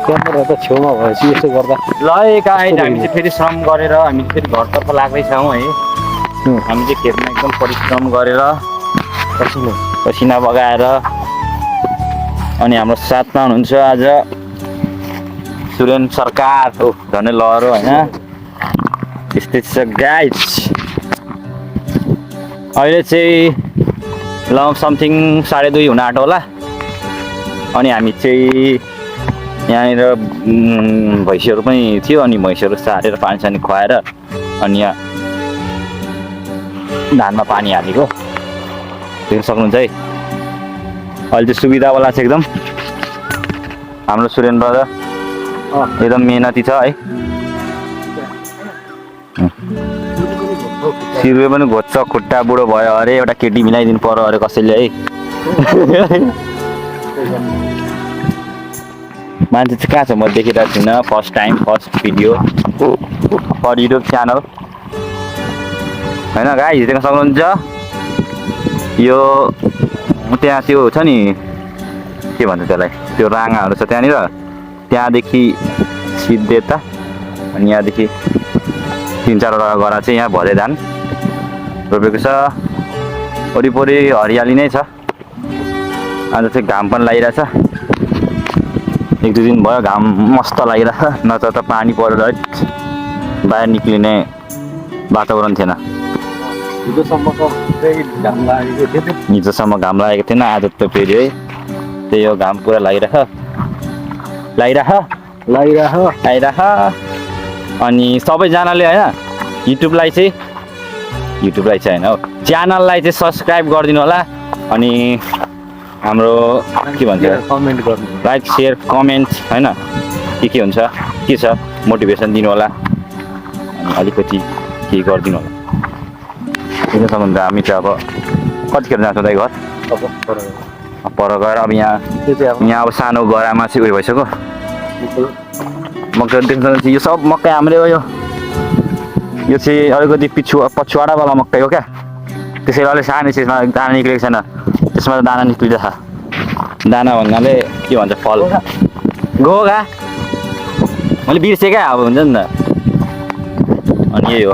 Camera त छेउमा भएपछि यसो गर्दा ल गाइड हामी चाहिँ फेरि श्रम गरेर हामी फेरि घरतर्फ लाग्दैछौँ है। हामी चाहिँ खेतमा एकदम परिश्रम गरेर पसिना बगाएर अनि हाम्रो साथमा हुनुहुन्छ आज सुरेन सरकार हो झन् लहरो होइन त्यस्तै छ गाइड। अहिले चाहिँ ल समथिङ 2:30 हुन आँटो होला अनि हामी चाहिँ यहाँनिर भैँसीहरू पनि थियो अनि भैँसीहरू सारेर पानी सानी खुवाएर अनि यहाँ धानमा पानी हालेको देख्न सक्नुहुन्छ है। अहिले चाहिँ सुविधावाला छ एकदम हाम्रो सुरेन ब्रदर एकदम मेहनती छ है। सिरुवे पनि घोच्छ खुट्टा बुढो भयो अरे एउटा केटी मिलाइदिनु पर्यो अरे कसैले है। मान्छे चाहिँ कहाँ छ म देखिरहेको छुइनँ first time first video for YouTube channel होइन गाइस देख्न सक्नुहुन्छ। यो त्यहाँ त्यो छ नि के भन्छ त्यसलाई त्यो राँगाहरू छ त्यहाँनिर त्यहाँदेखि सिधै त अनि यहाँदेखि 3-4वटा गरा चाहिँ यहाँ भदै धान रोपेको छ। वरिपरि हरियाली नै छ। आज चाहिँ घाम पनि लागिरहेछ 1-2 दिन भयो घाम मस्त लागिरहेछ नत्र त पानी परेर बाहिर निक्लिने वातावरण थिएन। हिजोसम्म घाम लागेको थिएन आज त फेरि है त्यही हो घाम पुरा लागिरह अनि सबैजनाले होइन युट्युबलाई चाहिँ होइन हो च्यानललाई चाहिँ सब्सक्राइब गरिदिनु होला अनि हाम्रो के भन्छ लाइक सेयर कमेन्ट होइन के हुन्छ के छ मोटिभेसन दिनु होला अनि अलिकति के गरिदिनु होला। किन सम्बन्ध हामी चाहिँ अब कतिखेर जान्छौँ दाइ घर पर गएर अब यहाँ अब सानो गरामा चाहिँ उयो भइसक्यो मकै देख्न सक्नुहुन्छ। यो सब मकै हाम्रै हो यो चाहिँ अलिकति पछुवाडावाला मकै हो क्या त्यसैले अलिक सानो चिजमा दाना निक्लेको छैन त्यसमा त दाना निक्लिँदैछ। दाना भन्नाले के भन्छ फल गोगा मैले बिर्सेँ क्या अब हुन्छ नि त अनि यही हो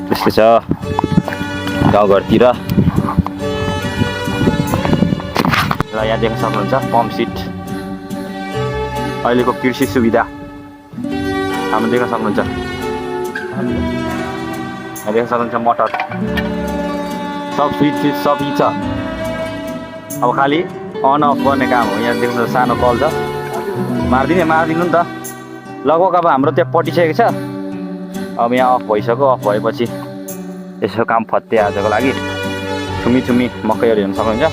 त्यस्तै छ गाउँघरतिर। र यहाँ देख्न सक्नुहुन्छ पम्प सिट अहिलेको कृषि सुविधा हाम्रो देख्न सक्नुहुन्छ मटर सब स्विच सबै छ। अब खालि अन अफ गर्ने काम हो। यहाँ देख्नु सानो कल छ मारिदिनु नि त लगभग अब हाम्रो त्यहाँ पटिसकेको छ अब यहाँ अफ भइसक्यो। अफ भएपछि यसो काम फत्ते आजको लागि छुमी मकैहरू हेर्न सक्नुहुन्छ।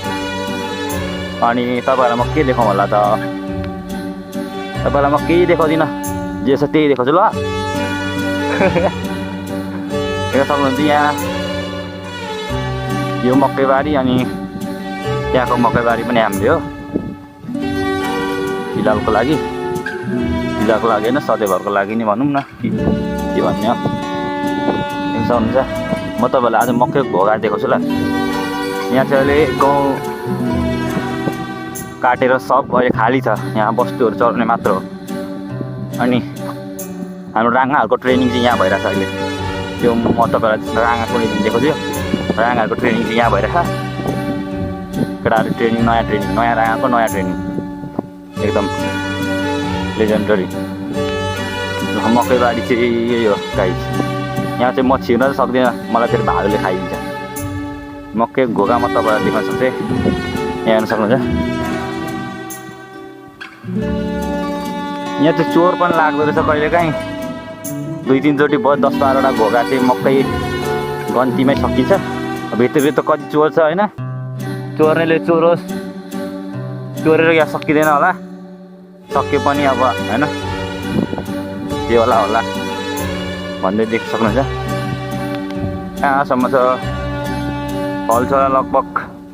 अनि तपाईँहरूलाई म के देखाउँ होला त तपाईँलाई म केही देखाउँदिनँ जे छ त्यही देखाउँछु ल। हेर्न सक्नुहुन्छ यहाँ यो मकैबारी अनि त्यहाँको मकैबारी पनि हाम्रै हो फिलहालको लागि होइन सधैँभरको लागि नै भनौँ न के भन्ने हो। देख्न सक्नुहुन्छ म तपाईँहरूलाई आज मकैको घोगा देखाउँछु ल। यहाँ चाहिँ अहिले गाउँ काटेर सब अहिले खाली छ यहाँ बस्तुहरू चढ्ने मात्र हो। अनि हाम्रो राँगाहरूको ट्रेनिङ चाहिँ यहाँ भइरहेछ अहिले त्यो म तपाईँलाई राँगा कुनै दिन देखाउँछु। राँगाहरूको ट्रेनिङ चाहिँ यहाँ भइरहेछ केटाहरू ट्रेनिङ नयाँ राँगाको नयाँ ट्रेनिङ एकदम लेजेन्डरी। मकैबारी चाहिँ यही हो गाइस यहाँ चाहिँ म छिर्न चाहिँ सक्दिनँ मलाई फेरि भालुले खाइदिन्छ। मकै घोगामा तपाईँहरू देख्न सक्छ यहाँ हेर्न सक्नुहुन्छ। यहाँ चाहिँ चोर पनि लाग्दो रहेछ कहिलेकाहीँ 2-3 चोटि भयो 10-12वटा घोगा चाहिँ मकै गन्तीमै सकिन्छ। भित्र कति चोर छ होइन चोर्नेले चोरोस् चोरेर यहाँ सकिँदैन होला सके पनि अब होइन के होला भन्दै देख्न सक्नुहुन्छ। कहाँसम्म छ फल छ लगभग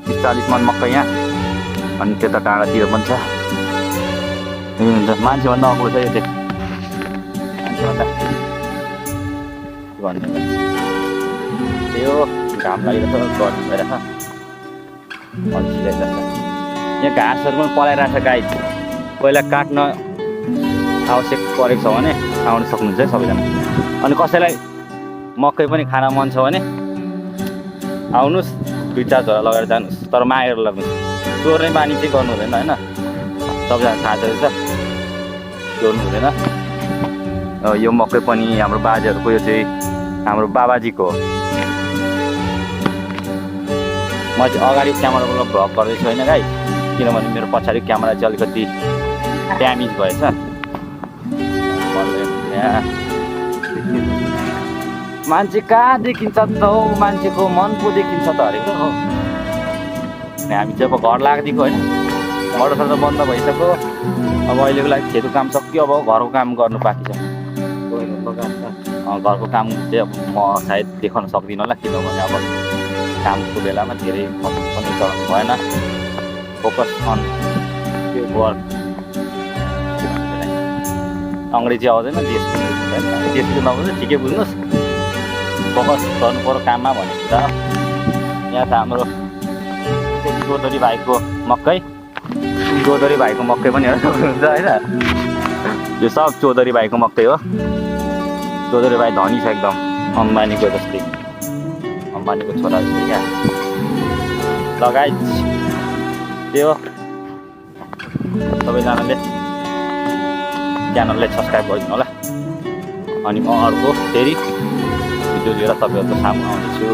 30-40 मन मकै यहाँ अनि त्यता टाढातिर पनि छ। मान्छेभन्दा अग्लो छ यो चाहिँ मान्छेभन्दा भन्ने त्यो घाम लागिरहेछ गर्मी भइरहेछ अल्छिरहेछ। यहाँ घाँसहरू पनि पलाइरहेको छ गाई पहिला काट्न आवश्यक परेको छ भने आउन सक्नुहुन्छ है सबैजना अनि कसैलाई मकै पनि खान मन छ भने आउनुहोस् 2-4 झोला लगेर जानुहोस् तर मागेर लग्नुहोस् चोर्ने बानी चाहिँ गर्नु हुँदैन होइन सबैजना थाहा छ चोर्नु हुँदैन यो मकै पनि हाम्रो बाजेहरूको यो चाहिँ हाम्रो बाबाजीको हो म चाहिँ अगाडि क्यामेराबाट भ्लग गर्दैछु होइन गाई किनभने मेरो पछाडि क्यामेरा चाहिँ अलिकति ड्यामेज भएछ मान्छे कहाँ देखिन्छ त हौ मान्छेको मन पो देखिन्छ त अरे हो हामी चाहिँ अब घर लाग्दिएको होइन मोटरसाइकल त बन्द भइसक्यो अब अहिलेको लागि खेतको काम सक्यो अब घरको काम गर्नु बाँकी छ घरको काम चाहिँ अब म सायद देखाउन सक्दिनँ होला किनभने अब कामको बेलामा धेरै पनि चलाउनु भएन फोकस अन वर्क अङ्ग्रेजी आउँदैन त्यसको नबुझ्नु ठिकै बुझ्नुहोस् फोकस गर्नु पर्यो काममा भनेको त यहाँ त हाम्रो चौधरी भाइको मकै पनि हुन्छ होइन यो सब चौधरी भाइको मकै हो चौधरी भाइ धनी छ एकदम अम्बानीको जस्तै अम्बानीको छोरा जस्तै क्या लगायत त्यो सबैजनाले च्यानललाई सब्सक्राइब गरिदिनु होला अनि म अर्को फेरि भिडियो लिएर तपाईँहरूको सामु आउनेछु